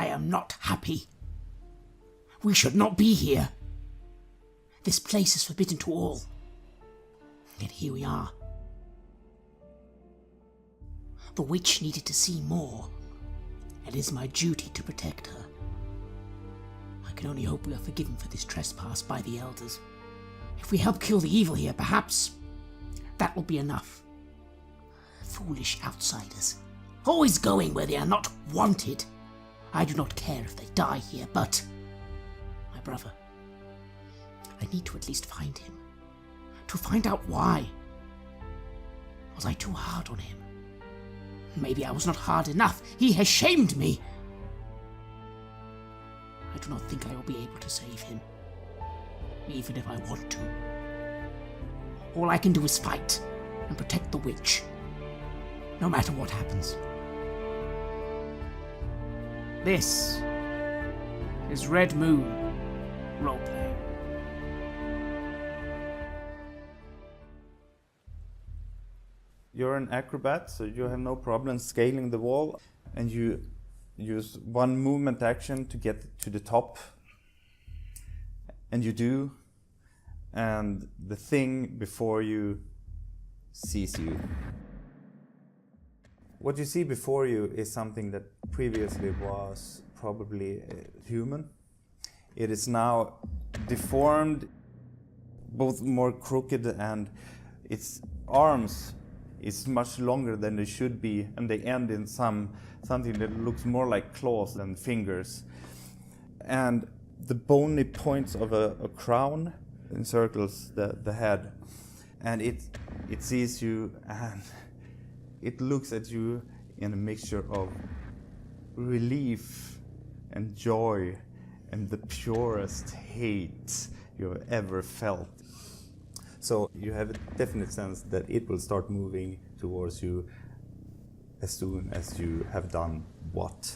I am not happy. We should not be here. This place is forbidden to all. Yet here we are. The witch needed to see more. It is my duty to protect her. I can only hope we are forgiven for this trespass by the elders. If we help kill the evil here, perhaps that will be enough. Foolish outsiders, always going where they are not wanted. I do not care if they die here, but my brother, I need to at least find him. To find out why. Was I too hard on him? Maybe I was not hard enough. He has shamed me. I do not think I will be able to save him, even if I want to. All I can do is fight and protect the witch, no matter what happens. This is Red Moon Roleplaying. You're an acrobat, so you have no problem scaling the wall, and you use one movement action to get to the top. And you do, and the thing before you sees you. What you see before you is something that previously was probably human. It is now deformed, both more crooked, and its arms is much longer than they should be, and they end in something that looks more like claws than fingers. And the bony points of a crown encircles the head, and it sees you, and it looks at you in a mixture of relief and joy and the purest hate you have ever felt. So you have a definite sense that it will start moving towards you as soon as you have done what?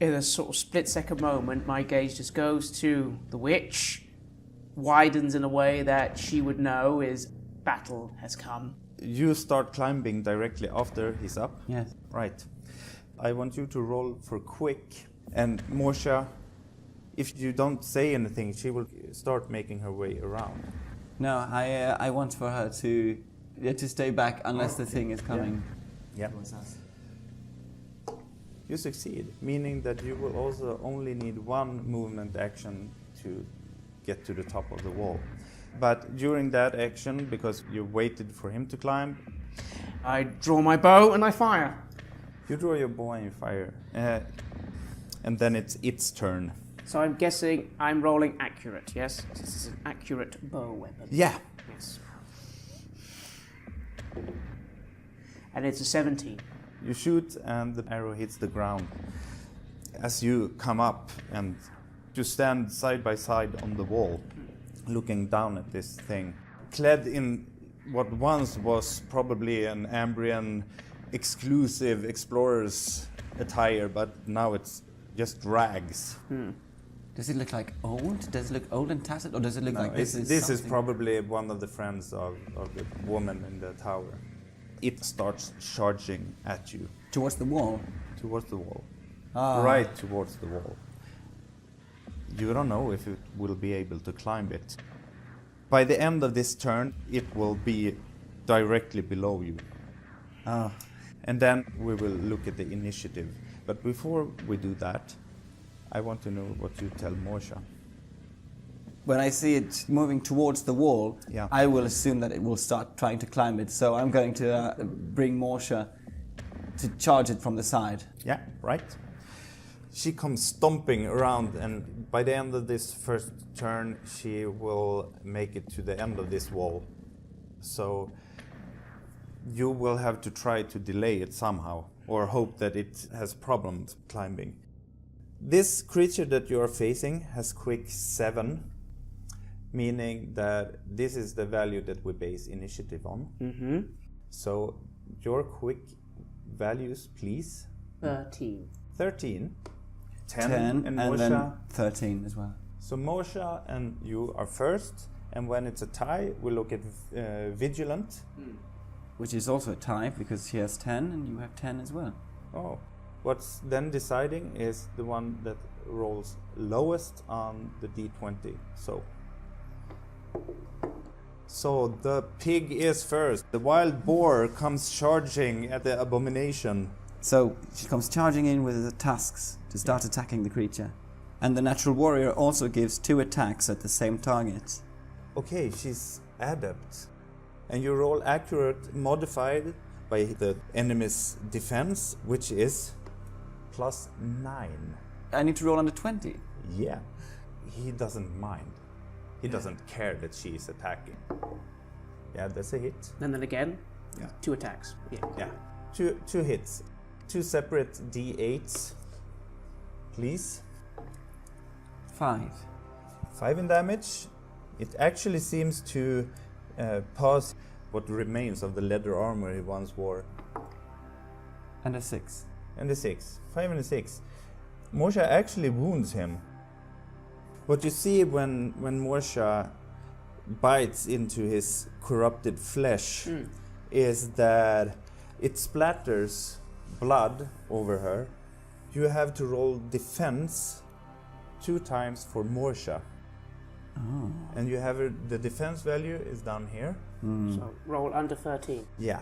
In a sort of split-second moment, my gaze just goes to the witch, widens in a way that she would know is battle has come. You start climbing directly after he's up? Yes. Right. I want you to roll for quick. And Morsha, if you don't say anything, she will start making her way around. No, I want for her to stay back unless the thing is coming towards us. You succeed, meaning that you will also only need one movement action to get to the top of the wall. But during that action, because you waited for him to climb, I draw my bow and I fire. you draw your bow and you fire. And then it's its turn. So I'm guessing I'm rolling accurate, yes? This is an accurate bow weapon. Yeah. Yes. And it's a 17. You shoot and the arrow hits the ground. As you come up and you stand side by side on the wall, looking down at this thing, clad in what once was probably an Ambrian exclusive explorer's attire, but now it's just rags. Does it look like old? Does it look old and tattered, or does it look like This is something? probably one of the friends of the woman in the tower. It starts charging at you. Towards the wall? Towards the wall. Ah. Right towards the wall. You don't know if it will be able to climb it. By the end of this turn, it will be directly below you. Oh. And then we will look at the initiative. But before we do that, I want to know what you tell Morsha. When I see it moving towards the wall, Yeah. I will assume that it will start trying to climb it. So I'm going to bring Morsha to charge it from the side. Yeah, right. She comes stomping around, and by the end of this first turn, she will make it to the end of this wall. So you will have to try to delay it somehow, or hope that it has problems climbing. This creature that you are facing has quick 7, meaning that this is the value that we base initiative on. Mm-hmm. So your quick values, please. 13. 13. 10, 10 and and Morsha. then 13 as well. So Morsha and you are first, and when it's a tie, we look at Vigilant. Which is also a tie, because she has 10 and you have 10 as well. Oh, What's then deciding is the one that rolls lowest on the d20. So the pig is first. The wild boar comes charging at the abomination. So she comes charging in with the tusks to start attacking the creature. And the natural warrior also gives 2 attacks at the same target. Okay, she's adept. And you roll accurate modified by the enemy's defense, which is +9. I need to roll under 20. Yeah, he doesn't mind. He doesn't care that she is attacking. Yeah, that's a hit. And then again, Yeah. 2 attacks. Yeah. Yeah, two hits. 2 separate d8s, please. 5. 5 in damage. It actually seems to pass what remains of the leather armor he once wore. And a 6. And a 6. 5 and a 6. Morsha actually wounds him. What you see when Morsha bites into his corrupted flesh is that it splatters blood over her. You have to roll defense 2 times for Morsha. Oh. And you have the defense value is down here. So roll under 13. Yeah.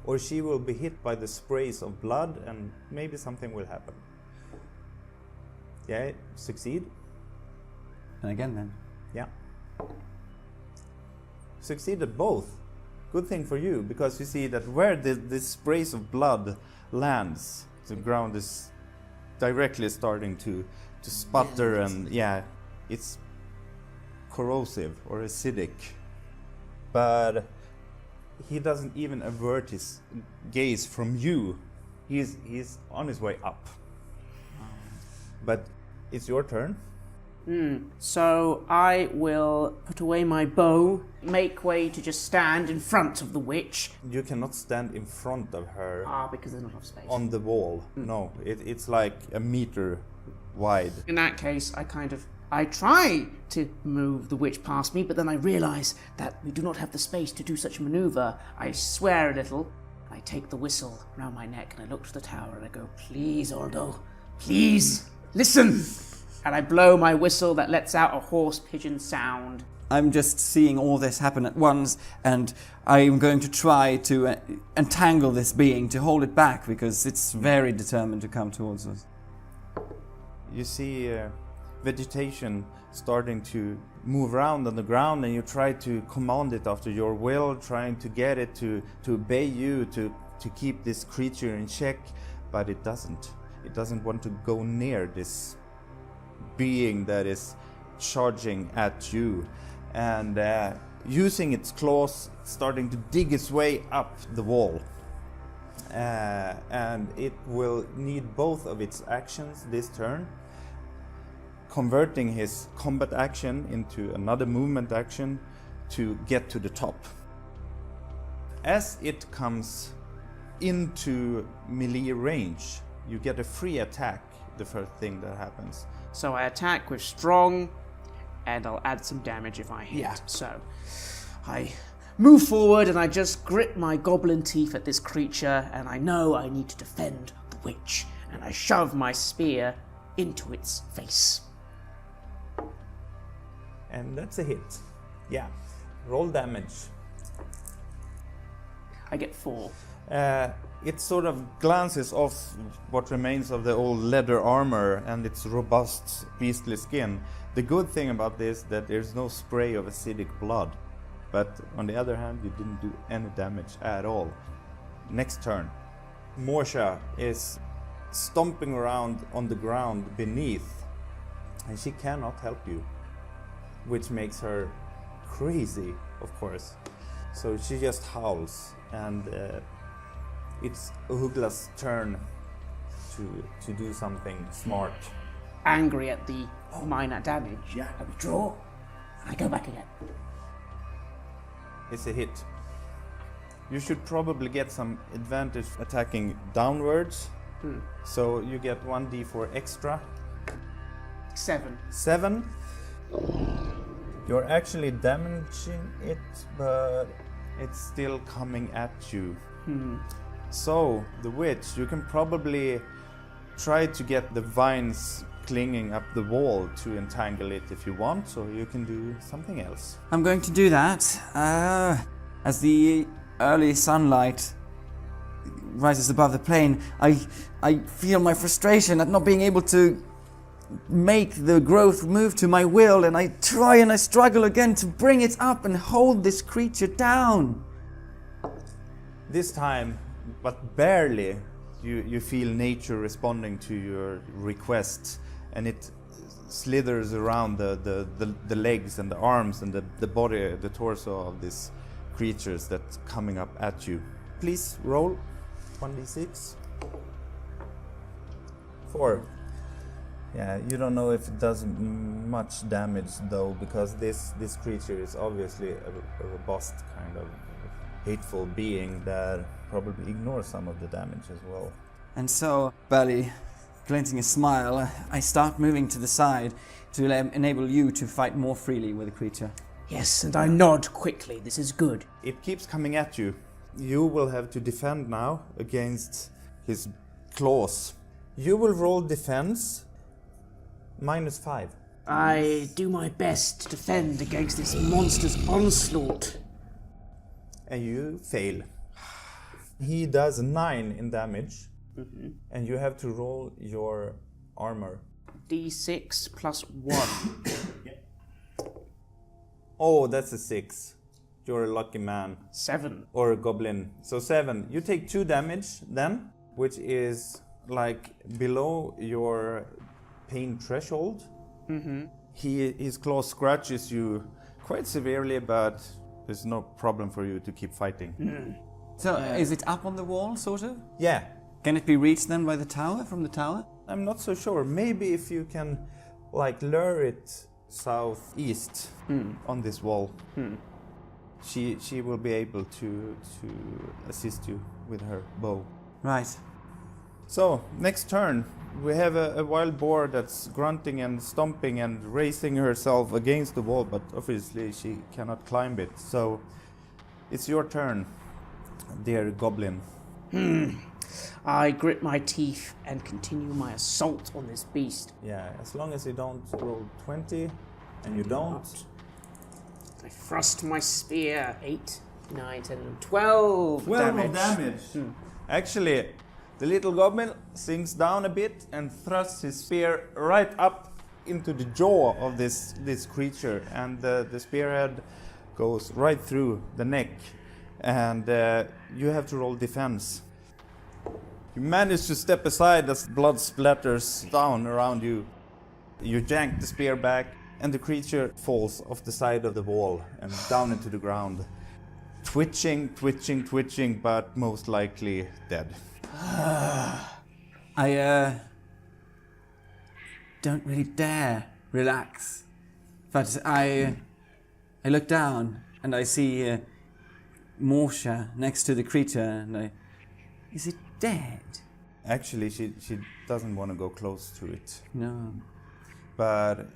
Or she will be hit by the sprays of blood and maybe something will happen. Yeah, succeed. And again then. Yeah. Succeeded both. Good thing for you, because you see that where this sprays of blood lands, the ground is directly starting to sputter, and yeah, it's corrosive or acidic. But he doesn't even avert his gaze from you. He's on his way up. But it's your turn. So I will put away my bow, make way to just stand in front of the witch. You cannot stand in front of her Because there's not enough space. on the wall. No, it's like a meter wide. In that case, I try to move the witch past me, but then I realise that we do not have the space to do such a manoeuvre. I swear a little. I take the whistle around my neck and I look to the tower and I go, "Please, Aldo, please, listen!" And I blow my whistle that lets out a hoarse pigeon sound. I'm just seeing all this happen at once, and I'm going to try to entangle this being, to hold it back, because it's very determined to come towards us. You see vegetation starting to move around on the ground, and you try to command it after your will, trying to get it to obey you, to keep this creature in check, but it doesn't. It doesn't want to go near this being that is charging at you, and using its claws, starting to dig its way up the wall. And it will need both of its actions this turn, converting his combat action into another movement action to get to the top. As it comes into melee range, you get a free attack, the first thing that happens. So I attack with strong, and I'll add some damage if I hit. Yeah. So I move forward and I just grip my goblin teeth at this creature, and I know I need to defend the witch, and I shove my spear into its face. And that's a hit. Yeah. Roll damage. I get 4. It sort of glances off what remains of the old leather armor and its robust, beastly skin. The good thing about this that there's no spray of acidic blood. But on the other hand, you didn't do any damage at all. Next turn. Morsha is stomping around on the ground beneath, and she cannot help you, which makes her crazy, of course. So she just howls, and it's Uhugla's turn to do something smart. Angry at the minor damage, I withdraw, and I go back again. It's a hit. You should probably get some advantage attacking downwards. So you get 1d4 extra. 7. 7. You're actually damaging it, but it's still coming at you. So, the witch, you can probably try to get the vines clinging up the wall to entangle it if you want, or you can do something else. I'm going to do that. As the early sunlight rises above the plain, I feel my frustration at not being able to make the growth move to my will, and I try and I struggle again to bring it up and hold this creature down. This time, but barely, you feel nature responding to your request, and it slithers around the legs and the arms and the body, the torso of these creatures that's coming up at you. Please roll 1d6. 4. Yeah, you don't know if it does much damage though, because this creature is obviously a robust kind of hateful being that probably ignores some of the damage as well. And so, barely glinting a smile, I start moving to the side to enable you to fight more freely with the creature. Yes, and I nod quickly. This is good. It keeps coming at you. You will have to defend now against his claws. You will roll defense -5. I do my best to defend against this monster's onslaught. And you fail. He does 9 in damage, and you have to roll your armor. D6 plus 1. Oh, that's a 6. You're a lucky man. 7. Or a goblin. So 7. You take 2 damage then, which is like below your pain threshold. His claw scratches you quite severely, but there's no problem for you to keep fighting. So, is it up on the wall, sort of? Yeah, Can it be reached then by the tower, from the tower? I'm not so sure. Maybe if you can like lure it southeast on this wall, she will be able to assist you with her bow. Right. So, next turn, we have a wild boar that's grunting and stomping and racing herself against the wall, but obviously she cannot climb it. So, it's your turn, dear goblin. I grit my teeth and continue my assault on this beast. Yeah, as long as you don't roll 20, and you don't. I thrust my spear. 8, 9, 10, 12 damage. Actually, the little goblin sinks down a bit and thrusts his spear right up into the jaw of this creature, and the spearhead goes right through the neck, and you have to roll defense. You manage to step aside as blood splatters down around you. You yank the spear back, and the creature falls off the side of the wall and down into the ground. Twitching, but most likely dead. I don't really dare relax, but I look down and I see Morsha next to the creature, and is it dead? Actually, she doesn't want to go close to it, No. but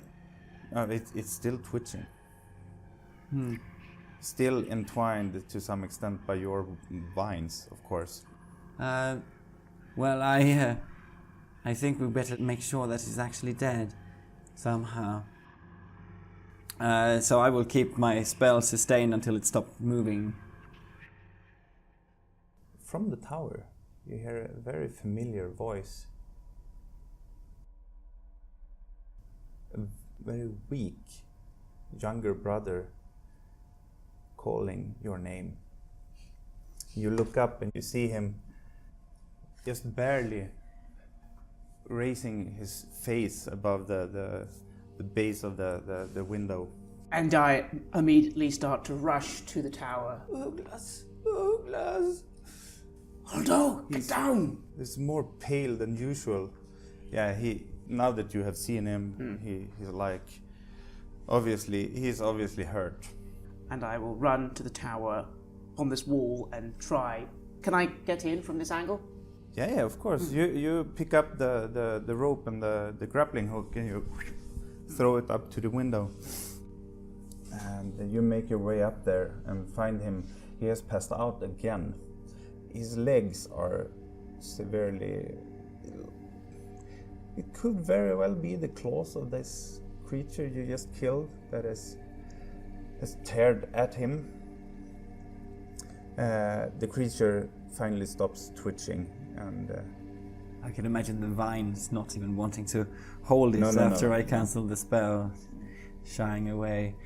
it's still twitching. Still entwined to some extent by your vines, of course. Well, I think we better make sure that it's actually dead somehow. So I will keep my spell sustained until it stops moving. From the tower, you hear a very familiar voice. A very weak, younger brother calling your name. You look up and you see him just barely raising his face above the base of the window. And I immediately start to rush to the tower. Oglas! Aldo, get down! He's more pale than usual. Yeah, now that you have seen him, he's like, he's obviously hurt. And I will run to the tower on this wall and try. Can I get in from this angle? Yeah, of course. You pick up the rope and the grappling hook and you throw it up to the window. And you make your way up there and find him. He has passed out again. his legs are severely... It could very well be the claws of this creature you just killed that has teared at him. The creature finally stops twitching, and I can imagine the vines not even wanting to hold it after I cancelled the spell, shying away.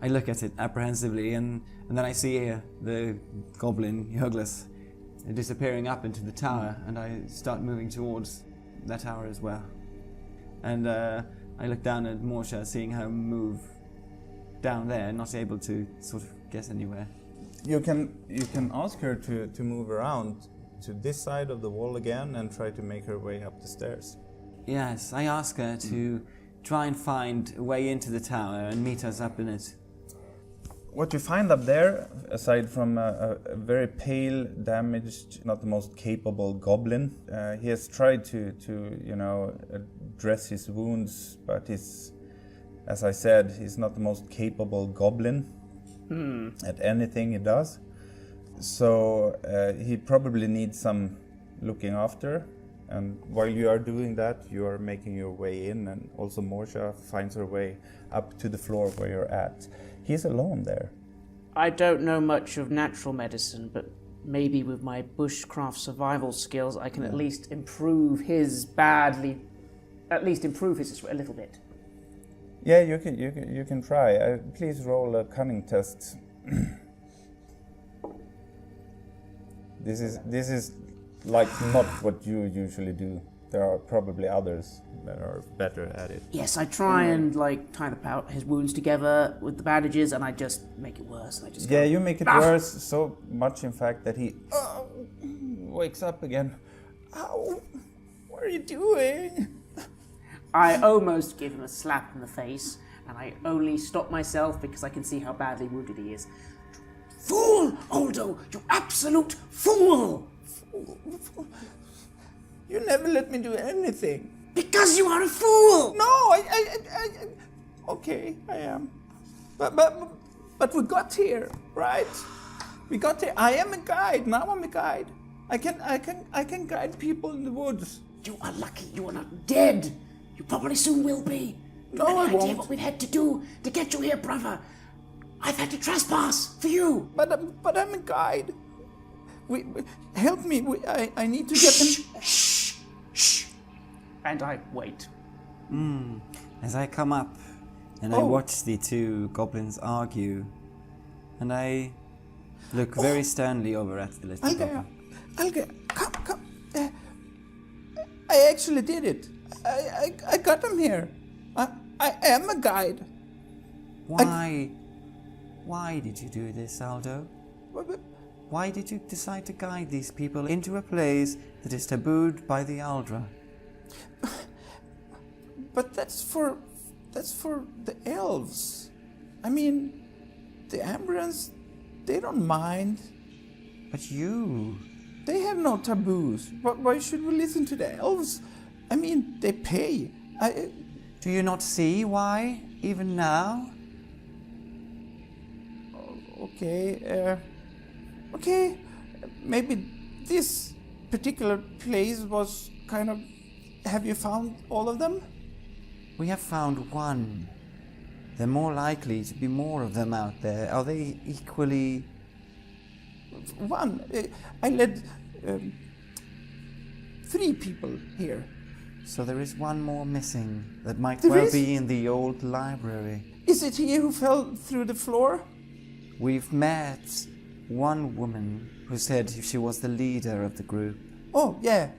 I look at it apprehensively, and then I see the goblin Yoglas disappearing up into the tower, and I start moving towards that tower as well. And I look down at Morsha, seeing her move down there, not able to sort of get anywhere. you can ask her to move around to this side of the wall again and try to make her way up the stairs. Yes, I ask her to try and find a way into the tower and meet us up in it. What you find up there, aside from a very pale, damaged, not the most capable goblin, he has tried to dress his wounds, but he's, as I said, he's not the most capable goblin at anything he does. So he probably needs some looking after. And while you are doing that, you are making your way in, and also Morsha finds her way up to the floor where you're at. He's alone there. I don't know much of natural medicine, but maybe with my bushcraft survival skills, I can at least improve his a little bit. Yeah, you can try. Please roll a cunning test. This is like not what you usually do. There are probably others that are better at it. Yes, I try and tie his wounds together with the bandages, and I just make it worse. And I just You make it worse so much, in fact, that he wakes up again. Ow! What are you doing? I almost give him a slap in the face, and I only stop myself because I can see how badly wounded he is. Fool, Aldo! You absolute fool! You never let me do anything. Because you are a fool! No, I okay, I am. But we got here, right? We got here. I am a guide. Now I'm a guide. I can guide people in the woods. You are lucky you are not dead. You probably soon will be. No, Any I idea won't. what we've had to do to get you here, brother? I've had to trespass for you. But I'm a guide. Help me. I need to get them. Shh. And I wait. As I come up and I watch the two goblins argue, and I look very sternly over at the little goblin. Alge, come. I actually did it. I got them here. I am a guide. Why did you do this, Aldo? Why did you decide to guide these people into a place that is tabooed by the Aldra? But that's for the elves. I mean, the Ambrians, they don't mind. But you... They have no taboos. Why should we listen to the elves? I mean, they pay. Do you not see why, even now? Okay, maybe this particular place was kind of... Have you found all of them? We have found one. There are more likely to be more of them out there. Are they equally... One. I led 3 people here. So there is one more missing that might There well is? be in the old library. Is it he who fell through the floor? We've met one woman who said she was the leader of the group. Oh, yeah.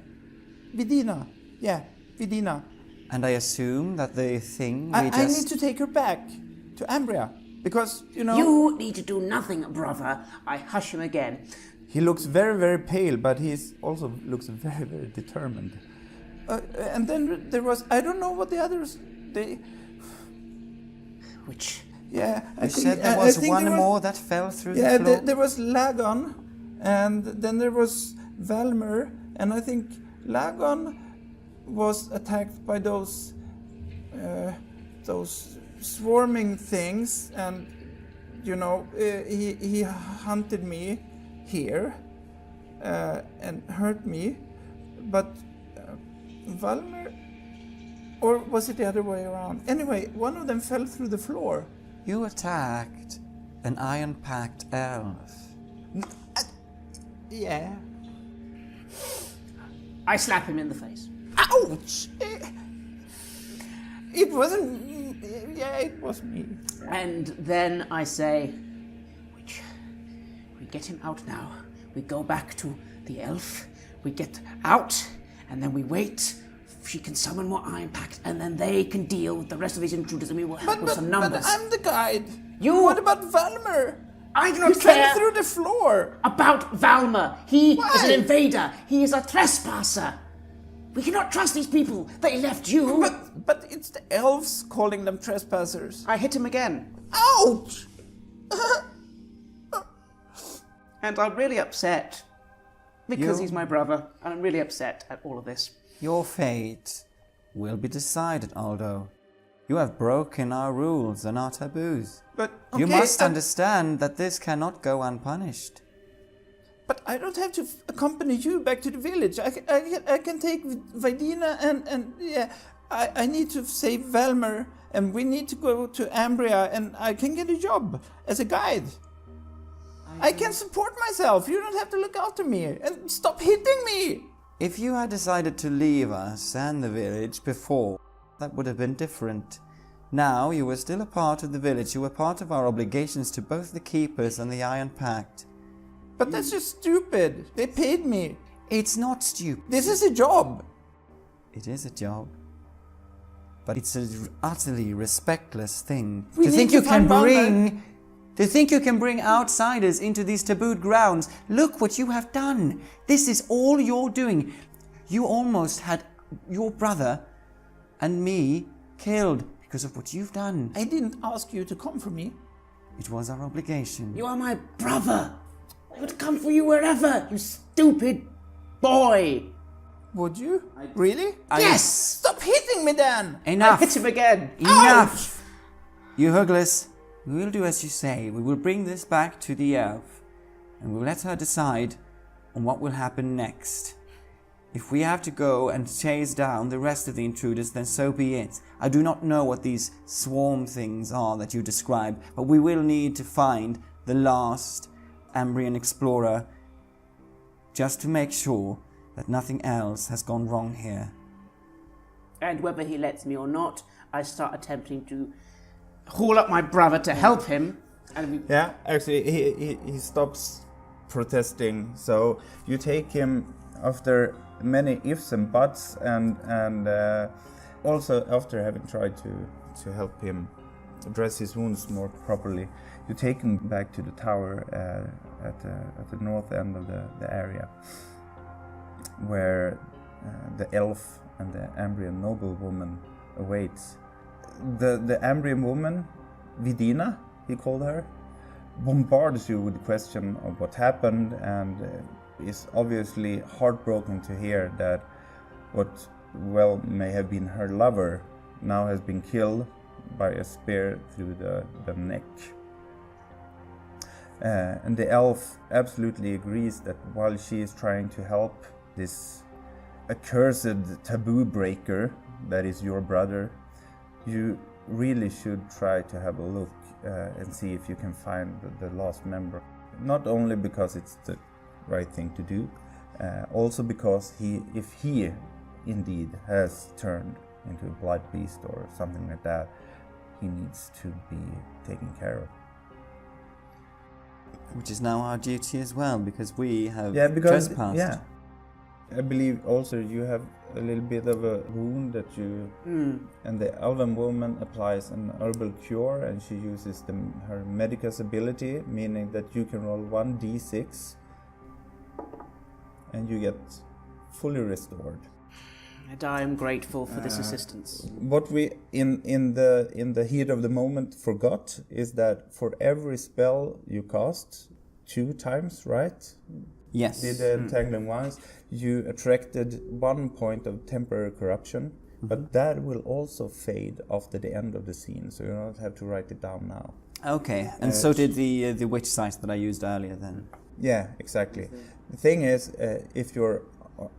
Vidina. Yeah, Vidina. And I assume that the thing I need to take her back to Ambria. Because, You need to do nothing, brother. I hush him again. he looks very, very pale, but he also looks very, very determined. And then there was... I don't know what the others... Which... Yeah, You said there was one more that fell through the floor? Yeah, there was Lagon, and then there was Valmer, and I think Lagon was attacked by those swarming things, and, he hunted me here. and hurt me, but Valmer, or was it the other way around? Anyway, one of them fell through the floor. You attacked an iron-packed elf. Yeah. I slap him in the face. Ouch! It wasn't. Yeah, it was me. And then I say, we get him out now. We go back to the elf. We get out, and then we wait. She can summon more iron packs, and then they can deal with the rest of these intruders, and we will help with some numbers. But I'm the guide. You- What about Valmer? I do not He care fell through the floor. about Valmer. He is Why? an invader. He is a trespasser. We cannot trust these people. They left you. But it's the elves calling them trespassers. I hit him again. Ouch! And I'm really upset. Because he's my brother. And I'm really upset at all of this. Your fate will be decided, Aldo. You have broken our rules and our taboos. But You okay, must understand that this cannot go unpunished. But I don't have to accompany you back to the village. I can take Vidina and yeah. I need to save Valmer, and we need to go to Ambria, and I can get a job as a guide. I can support myself. You don't have to look after me. And stop hitting me. If you had decided to leave us and the village before, that would have been different. Now you were still a part of the village. You were part of our obligations to both the keepers and the Iron Pact. But that's just stupid. They paid me. It's not stupid. This is a job. It is a job. But it's an utterly respectless thing. We To need think to you can find bring... To think you can bring outsiders into these tabooed grounds. Look what you have done. This is all you're doing. You almost had your brother and me killed because of what you've done. I didn't ask you to come for me. It was our obligation. You are my brother. I would come for you wherever, you stupid boy. Would you? Really? Yes! Stop hitting me then! Enough! I hit him again. Enough! You Huggless, we will do as you say. We will bring this back to the elf, and we'll let her decide on what will happen next. If we have to go and chase down the rest of the intruders, then so be it. I do not know what these swarm things are that you describe, but we will need to find the last Ambrian explorer just to make sure that nothing else has gone wrong here. And whether he lets me or not, I start attempting to haul up my brother to help him. And Yeah, actually, he stops protesting. So you take him after many ifs and buts, and also after having tried to help him dress his wounds more properly, you take him back to the tower at the north end of the area, where the elf and the Ambrian noblewoman awaits. The Ambrian woman, Vidina, he called her, bombards you with questions of what happened, and is obviously heartbroken to hear that what may have been her lover now has been killed by a spear through the neck. And the elf absolutely agrees that while she is trying to help this accursed taboo breaker that is your brother, you really should try to have a look and see if you can find the lost member. Not only because it's the right thing to do, also because if he indeed has turned into a blight beast or something like that, he needs to be taken care of. Which is now our duty as well, because we have Yeah, trespassed. yeah. I believe also you have a little bit of a wound that you... And the elven woman applies an herbal cure, and she uses her medicus ability, meaning that you can roll 1d6 and you get fully restored. And I am grateful for this assistance. What we in the heat of the moment forgot is that for every spell you cast 2 times, right? Yes. Did the entangling once, you attracted 1 point of temporary corruption, but that will also fade after the end of the scene, so you don't have to write it down now. Okay, and so did the witch sight that I used earlier then. Yeah, exactly. The thing is, if you're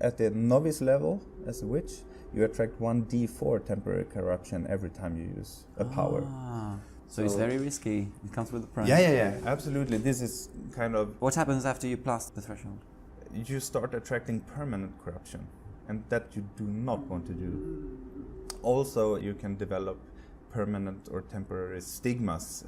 at the novice level as a witch, you attract 1d4 temporary corruption every time you use a power. So it's very risky. It comes with the price. Yeah, absolutely. This is kind of... What happens after you pass the threshold? You start attracting permanent corruption, and that you do not want to do. Also, you can develop permanent or temporary stigmas,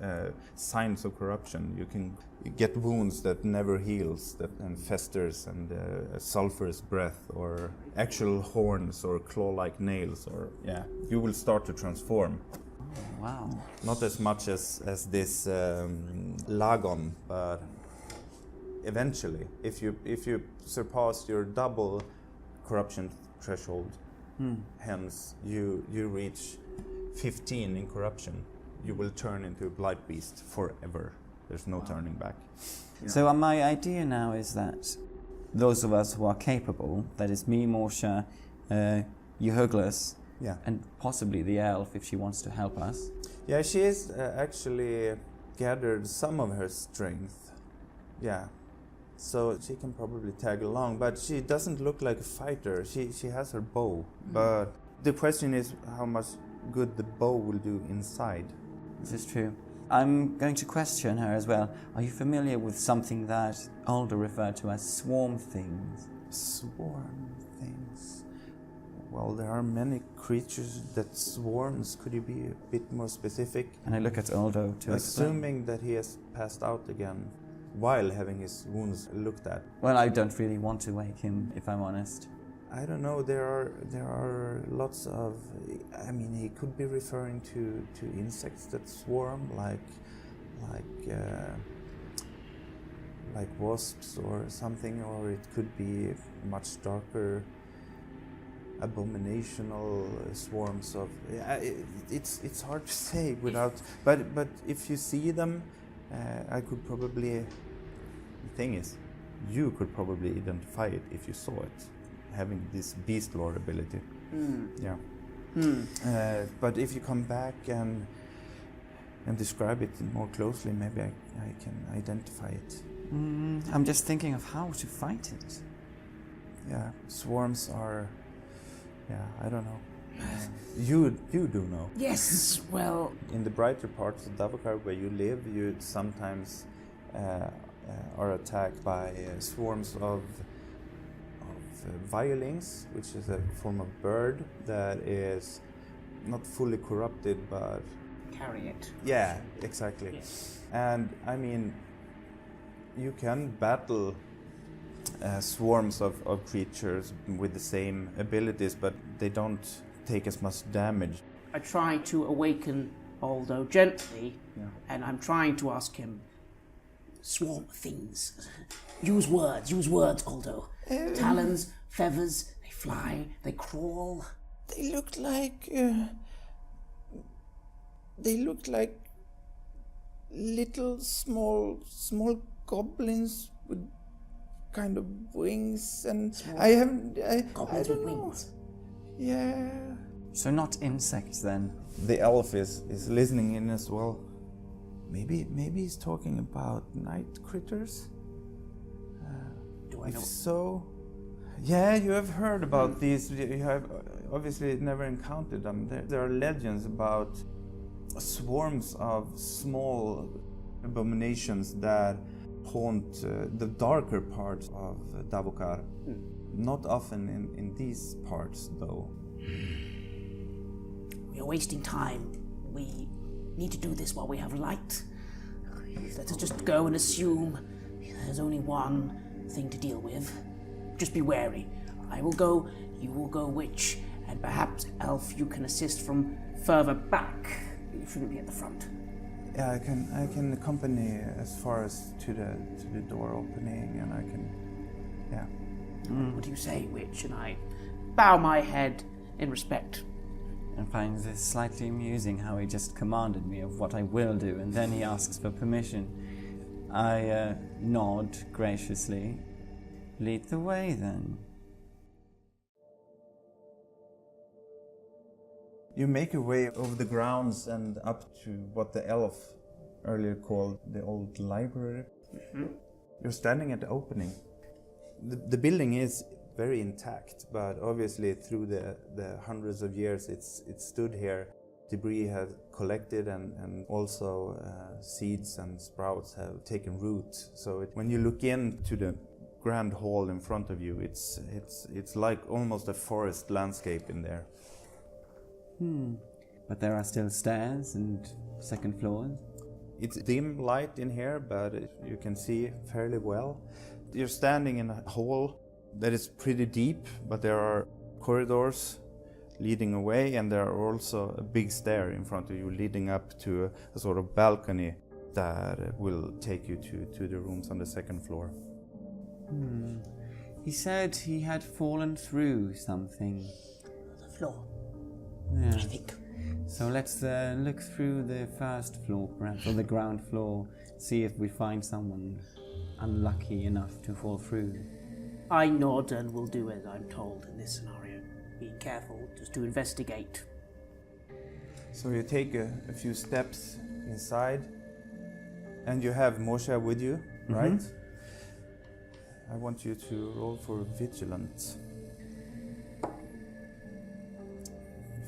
signs of corruption. You can get wounds that never heals, and festers, and sulfurous breath, or actual horns or claw-like nails, or you will start to transform. Oh, wow. Not as much as this lagon, but eventually, if you surpass your double corruption threshold, hence you reach 15 in corruption, you will turn into a blight beast forever. There's no turning back. So my idea now is that those of us who are capable, that is me, Morsha, Euhuglas, and possibly the elf if she wants to help us. Yeah, she is actually gathered some of her strength. Yeah. So she can probably tag along, but she doesn't look like a fighter. She has her bow, but the question is how much good the bow will do inside. This is true. I'm going to question her as well. Are you familiar with something that Alder referred to as swarm things? Swarm things. Well, there are many creatures that swarms. Could you be a bit more specific? And I look at Aldo to Assuming that he has passed out again while having his wounds looked at. Well, I don't really want to wake him, if I'm honest. I don't know. There are lots of. I mean, he could be referring to insects that swarm, like wasps or something, or it could be much darker, abominational swarms of. It's hard to say without. But if you see them, I could probably. The thing is, you could probably identify it if you saw it, having this beast lore ability. But if you come back and describe it more closely, maybe I can identify it. I'm just thinking of how to fight it. Yeah, swarms are. Yeah, I don't know. You do know. Yes, well, In the brighter parts of Davokar where you live, you sometimes are attacked by swarms of violings, which is a form of bird that is not fully corrupted, but Carry it. yeah, exactly. Yes. And I mean, you can battle swarms of creatures with the same abilities, but they don't take as much damage. I try to awaken Aldo gently, and I'm trying to ask him, swarm things. Use words, Aldo. Talons, feathers, they fly, they crawl. They look like little small goblins with kind of wings, and Goblins with wings. Yeah. So not insects then. The elf is listening in as well. Maybe he's talking about night critters. Do I know? If so, yeah, you have heard about these. You have obviously never encountered them. There are legends about swarms of small abominations that haunt the darker parts of Davokar. Not often in these parts, though. We are wasting time. We need to do this while we have light. Let us just go and assume there's only one thing to deal with. Just be wary. I will go, you will go witch, and perhaps elf you can assist from further back. You shouldn't be at the front. Yeah, I can accompany as far as to the door opening, and I can, yeah. What do you say, witch? and I bow my head in respect. I find this slightly amusing how he just commanded me of what I will do, and then he asks for permission. I nod graciously. Lead the way, then. You make your way over the grounds and up to what the elf earlier called the old library. You're standing at the opening. The building is very intact, but obviously through the hundreds of years it's stood here, debris has collected and also seeds and sprouts have taken root. So when you look into the grand hall in front of you, it's like almost a forest landscape in there. But there are still stairs and second floors. It's dim light in here, but you can see fairly well. You're standing in a hall that is pretty deep, but there are corridors leading away, and there are also a big stair in front of you leading up to a sort of balcony that will take you to the rooms on the second floor. He said he had fallen through something. The floor, Yeah. I think. So let's look through the first floor, perhaps, or the ground floor, see if we find someone unlucky enough to fall through. I nod and will do as I'm told in this scenario. Being careful just to investigate. So you take a few steps inside, and you have Moshe with you, right? I want you to roll for vigilance.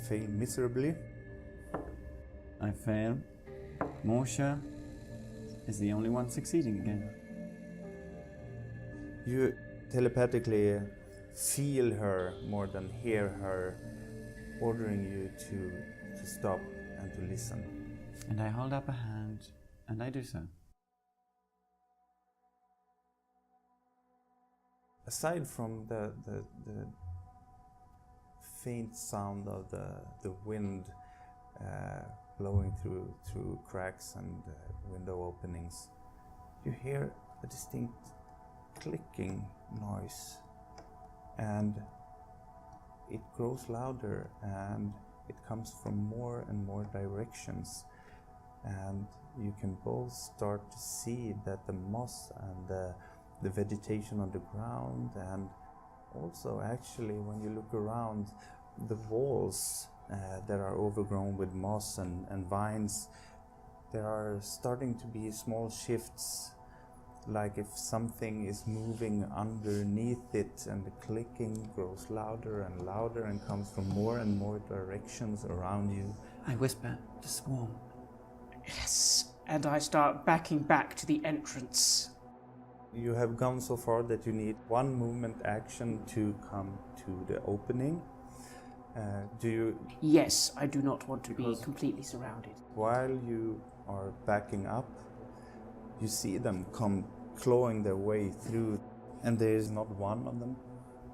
Fail miserably. I fail. Moshe is the only one succeeding again. You telepathically feel her more than hear her ordering you to stop and to listen. And I hold up a hand, and I do so. Aside from the faint sound of the wind blowing through cracks and window openings, you hear a distinct clicking noise, and it grows louder and it comes from more and more directions, and you can both start to see that the moss and the vegetation on the ground, and also actually when you look around the walls that are overgrown with moss and vines, there are starting to be small shifts, like if something is moving underneath it, and the clicking grows louder and louder and comes from more and more directions around you. I whisper to Swarm. Yes. And I start backing back to the entrance. You have gone so far that you need one movement action to come to the opening. Do you, Yes, I do not want to be completely surrounded. while you are backing up, you see them come clawing their way through, and there is not one of them.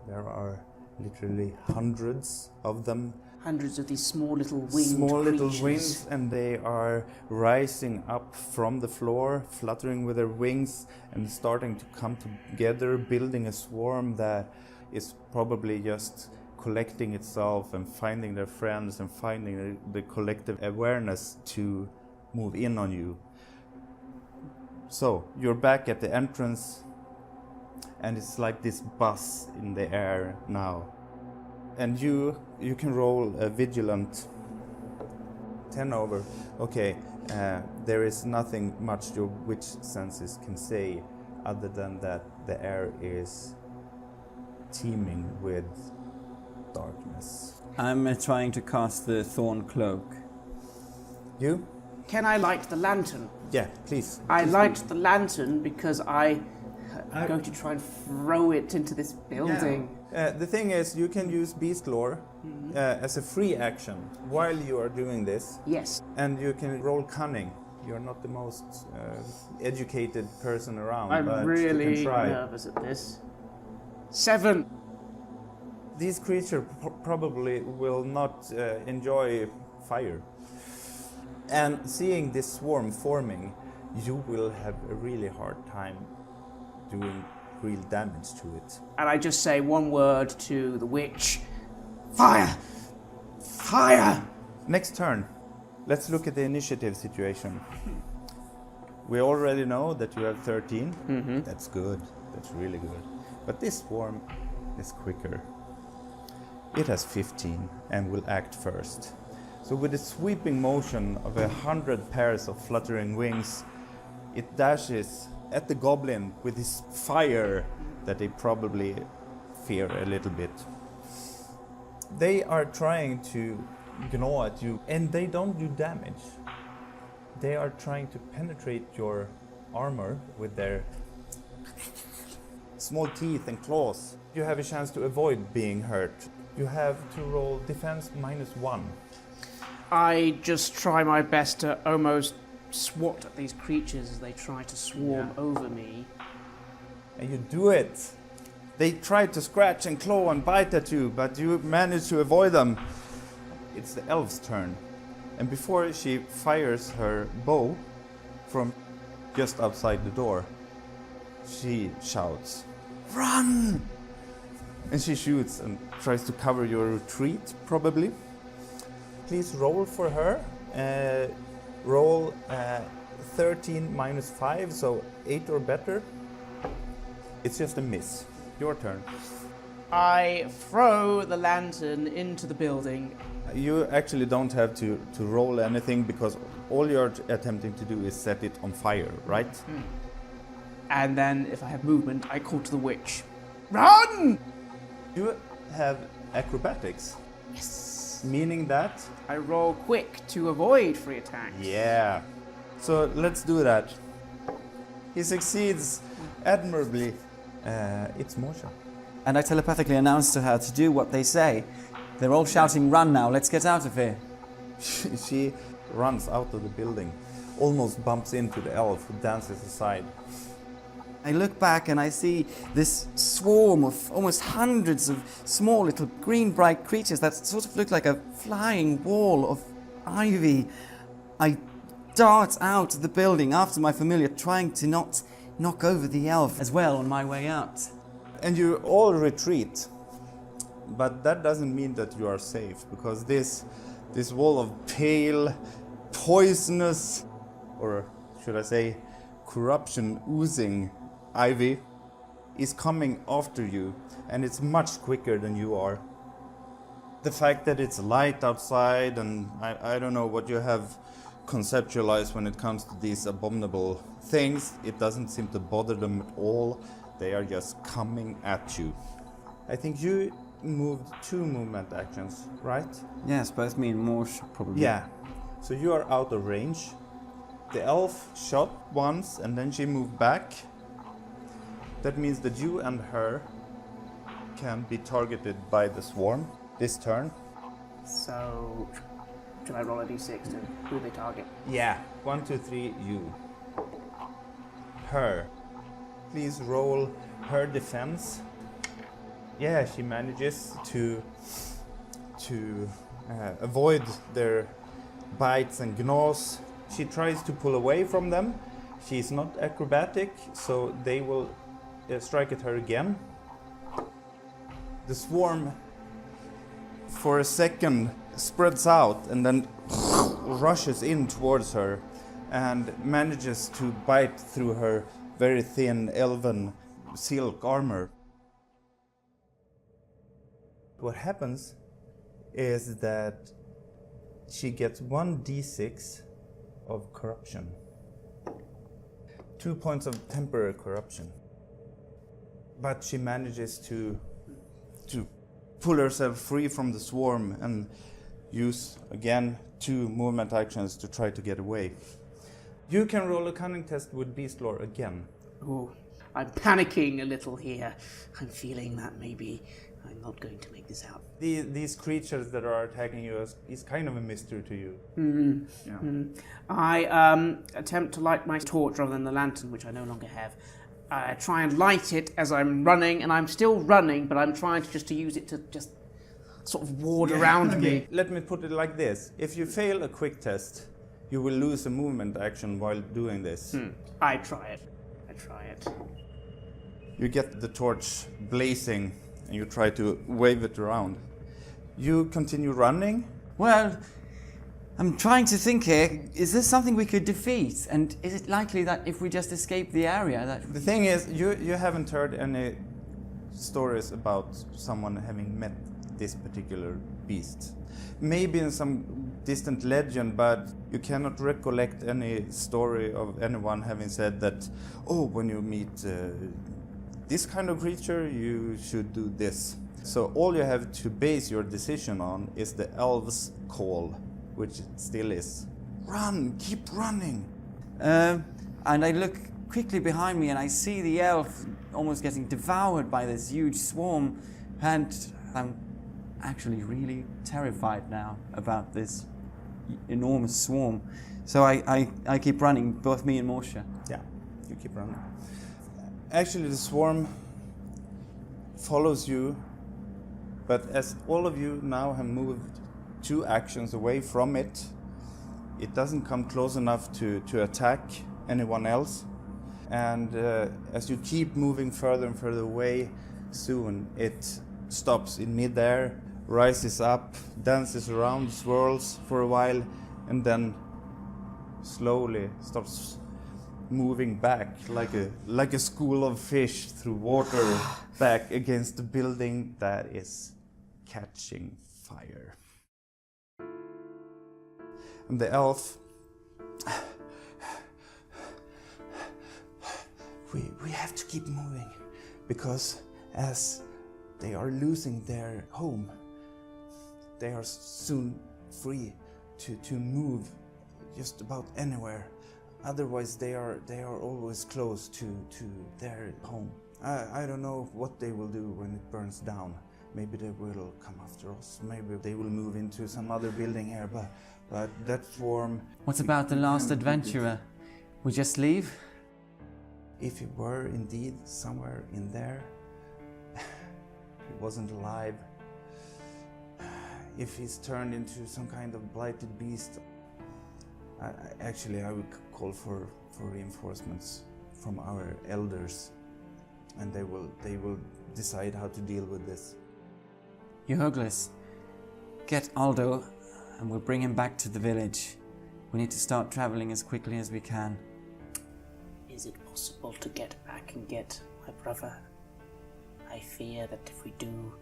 There are literally hundreds of them. Hundreds of these small little winged Small little creatures. wings, and they are rising up from the floor, fluttering with their wings and starting to come together, building a swarm that is probably just collecting itself and finding their friends and finding the collective awareness to move in on you. So you're back at the entrance, and it's like this buzz in the air now. And you can roll a vigilant 10 over. Okay, there is nothing much your witch senses can say other than that the air is teeming with darkness. I'm trying to cast the Thorn Cloak. You? Can I light the lantern? Yeah, please. I light the lantern because I'm going to try and throw it into this building. The thing is, you can use Beast Lore as a free action while you are doing this, Yes. and you can roll cunning. You're not the most educated person around, I'm but you really can try. nervous at this. 7. These creatures probably will not enjoy fire. And seeing this swarm forming, you will have a really hard time doing real damage to it. And I just say one word to the witch. Fire! Fire! Next turn, let's look at the initiative situation. We already know that you have 13. That's good. That's really good. But this swarm is quicker. It has 15 and will act first. So with a sweeping motion of 100 pairs of fluttering wings, it dashes at the goblin with his fire that they probably fear a little bit. They are trying to gnaw at you, and they don't do damage. They are trying to penetrate your armor with their small teeth and claws. You have a chance to avoid being hurt. You have to roll defense -1. I just try my best to almost swat at these creatures as they try to swarm over me. And you do it. They try to scratch and claw and bite at you, but you manage to avoid them. It's the elf's turn. And before she fires her bow from just outside the door, she shouts, "Run!" And she shoots and tries to cover your retreat, probably. Please roll for her. Roll 13 -5, so 8 or better. It's just a miss. Your turn. I throw the lantern into the building. You actually don't have to roll anything because all you're attempting to do is set it on fire, right? And then, if I have movement, I call to the witch, "Run!" You have acrobatics, Yes. meaning that... I roll quick to avoid free attacks. Yeah. So let's do that. He succeeds admirably. It's Morsha. And I telepathically announce to her to do what they say. They're all shouting, "Run now, let's get out of here." She runs out of the building, almost bumps into the elf who dances aside. I look back and I see this swarm of almost hundreds of small little green bright creatures that sort of look like a flying wall of ivy. I dart out of the building after my familiar, trying to not knock over the elf as well on my way out. And you all retreat. But that doesn't mean that you are safe, because this wall of pale, poisonous, or should I say, corruption oozing ivy is coming after you, and it's much quicker than you are. The fact that it's light outside, and I don't know what you have conceptualized when it comes to these abominable things, it doesn't seem to bother them at all. They are just coming at you. I think you moved 2 movement actions, right? Yes, both me and Morsh probably. Yeah. So you are out of range. The elf shot once and then she moved back. That means that you and her can be targeted by the swarm this turn. So, should I roll a d6 to who they target? Yeah. 1, 2, 3, you. Her. Please roll her defense. Yeah, she manages to avoid their bites and gnaws. She tries to pull away from them. She's not acrobatic, so they will strike at her again. The swarm, for a second, spreads out and then rushes in towards her and manages to bite through her very thin elven silk armor. What happens is that she gets 1d6 of corruption. 2 points of temporary corruption. But she manages to pull herself free from the swarm and use, again, 2 movement actions to try to get away. You can roll a cunning test with beast lore again. Ooh, I'm panicking a little here. I'm feeling that maybe I'm not going to make this out. These creatures that are attacking you is kind of a mystery to you. I attempt to light my torch rather than the lantern, which I no longer have. I try and light it as I'm running, and I'm still running, but I'm trying to use it to just sort of ward around me. Let me put it like this. If you fail a quick test, you will lose a movement action while doing this. I try it. You get the torch blazing, and you try to wave it around. You continue running. Well, I'm trying to think here. Is this something we could defeat? And is it likely that if we just escape the area that... The thing is, you haven't heard any stories about someone having met this particular beast. Maybe in some distant legend, but you cannot recollect any story of anyone having said that, oh, when you meet this kind of creature, you should do this. So all you have to base your decision on is the elf's call, which it still is. Run, keep running. And I look quickly behind me and I see the elf almost getting devoured by this huge swarm, and I'm actually really terrified now about this enormous swarm. So I keep running, both me and Morsha. Yeah, you keep running. Actually, the swarm follows you, but as all of you now have moved 2 actions away from it, it doesn't come close enough to attack anyone else. And as you keep moving further and further away, soon it stops in midair, rises up, dances around, swirls for a while, and then slowly starts moving back like a school of fish through water back against the building that is catching fire. And the elf, we have to keep moving, because as they are losing their home, they are soon free to move just about anywhere. Otherwise they are always close to their home. I don't know what they will do when it burns down. Maybe they will come after us. Maybe they will move into some other building here, but that swarm... What about the last adventurer? We just leave? If he were indeed somewhere in there, he wasn't alive, if he's turned into some kind of blighted beast, I would call for reinforcements from our elders, and they will decide how to deal with this. Johannes, get Aldo and we'll bring him back to the village. We need to start traveling as quickly as we can. Is it possible to get back and get my brother? I fear that if we do,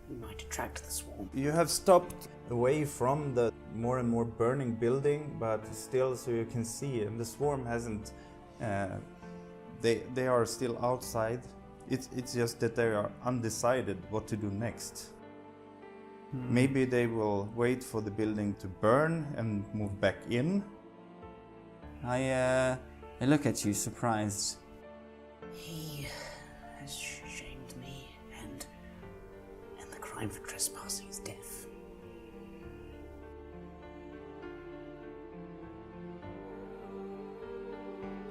we might attract the swarm. You have stopped away from the more and more burning building, but still so you can see, and the swarm hasn't... They are still outside. It's just that they are undecided what to do next. Maybe they will wait for the building to burn and move back in. I look at you surprised. He has shamed me, and the crime for trespassing is death.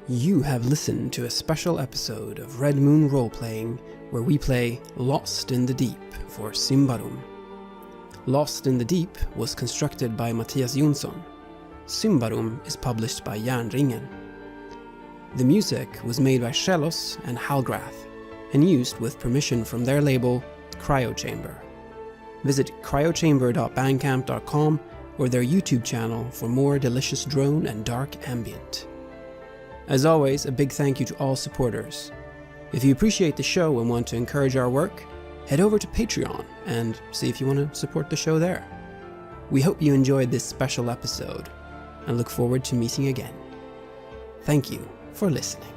You have listened to a special episode of Red Moon Roleplaying, where we play Lost in the Deep for Symbaroum. Lost in the Deep was constructed by Mattias Jonsson. Symbaroum is published by Järnringen. The music was made by Shellos and Halgrath, and used with permission from their label, Cryochamber. Visit cryochamber.bandcamp.com or their YouTube channel for more delicious drone and dark ambient. As always, a big thank you to all supporters. If you appreciate the show and want to encourage our work, head over to Patreon and see if you want to support the show there. We hope you enjoyed this special episode and look forward to meeting again. Thank you for listening.